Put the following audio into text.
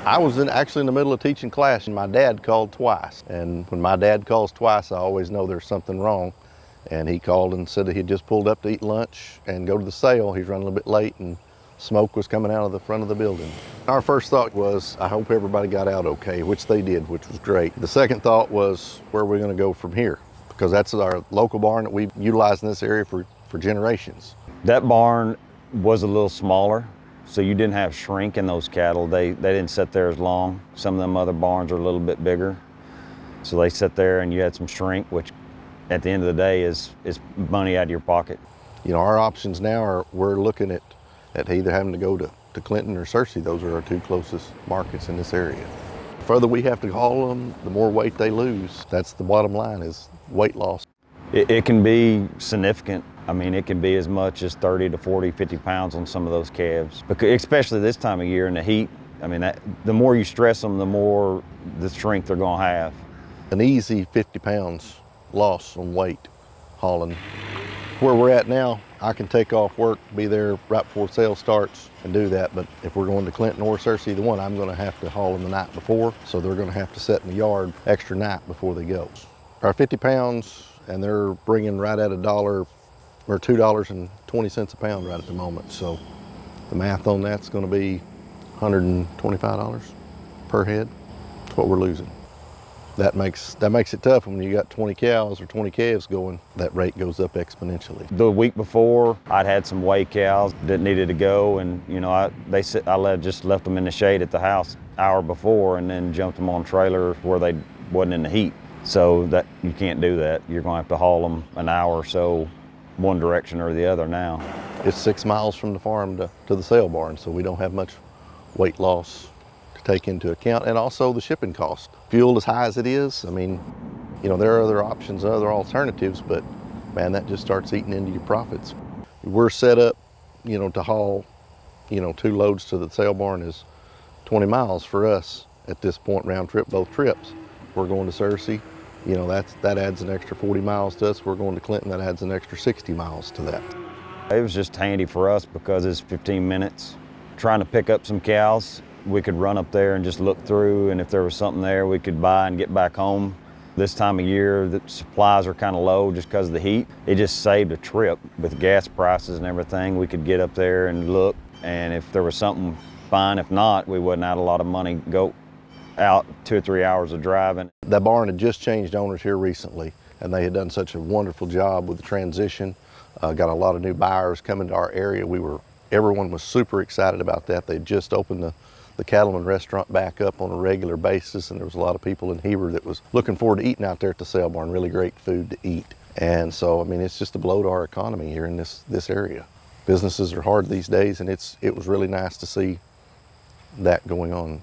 I was actually in the middle of teaching class and my dad called twice. And when my dad calls twice, I always know there's something wrong. And he called and said that he had just pulled up to eat lunch and go to the sale. He's running a little bit late and smoke was coming out of the front of the building. Our first thought was, I hope everybody got out okay, which they did, which was great. The second thought was, where are we going to go from here? Because that's our local barn that we've utilized in this area for generations. That barn was a little smaller, so you didn't have shrink in those cattle. They didn't sit there as long. Some of them other barns are a little bit bigger. So they sit there and you had some shrink, which at the end of the day is money out of your pocket. You know, our options now are we're looking at either having to go to Clinton or Searcy. Those are our two closest markets in this area. The further we have to haul them, the more weight they lose. That's the bottom line, is weight loss. It can be significant. I mean, it can be as much as 30 to 40, 50 pounds on some of those calves, because especially this time of year in the heat. I mean, the more you stress them, the more the strength they're gonna have. An easy 50 pounds loss on weight hauling. Where we're at now, I can take off work, be there right before sale starts and do that. But if we're going to Clinton or Searcy, either one, I'm going to have to haul them the night before. So they're going to have to sit in the yard extra night before they go. Our 50 pounds, and they're bringing right at $1 or $2.20 a pound right at the moment. So the math on that's going to be $125 per head. That's what we're losing. That makes it tough when you got 20 cows or 20 calves going. That rate goes up exponentially. The week before, I'd had some weigh cows that needed to go, and you know, I just left them in the shade at the house hour before, and then jumped them on trailers where they wasn't in the heat. So that you can't do that. You're going to have to haul them an hour or so, one direction or the other now. It's 6 miles from the farm to the sale barn, so we don't have much weight loss to take into account, and also the shipping cost. Fuel as high as it is, I mean, you know, there are other options, other alternatives, but man, that just starts eating into your profits. We're set up, you know, to haul, you know, 2 loads to the sale barn is 20 miles for us at this point, round trip, both trips. We're going to Searcy, you know, that adds an extra 40 miles to us. We're going to Clinton, that adds an extra 60 miles to that. It was just handy for us because it's 15 minutes. Trying to pick up some cows, we could run up there and just look through, and if there was something there, we could buy and get back home. This time of year, the supplies are kind of low just because of the heat. It just saved a trip with gas prices and everything. We could get up there and look, and if there was something, fine. If not, we wouldn't have a lot of money go out 2 or 3 hours of driving. That barn had just changed owners here recently, and they had done such a wonderful job with the transition. Got a lot of new buyers coming to our area. Everyone was super excited about that. They just opened the cattlemen restaurant back up on a regular basis, and there was a lot of people in Heber that was looking forward to eating out there at the sale barn. Really great food to eat. And so, I mean, it's just a blow to our economy here in this area. Businesses are hard these days, and it was really nice to see that going on.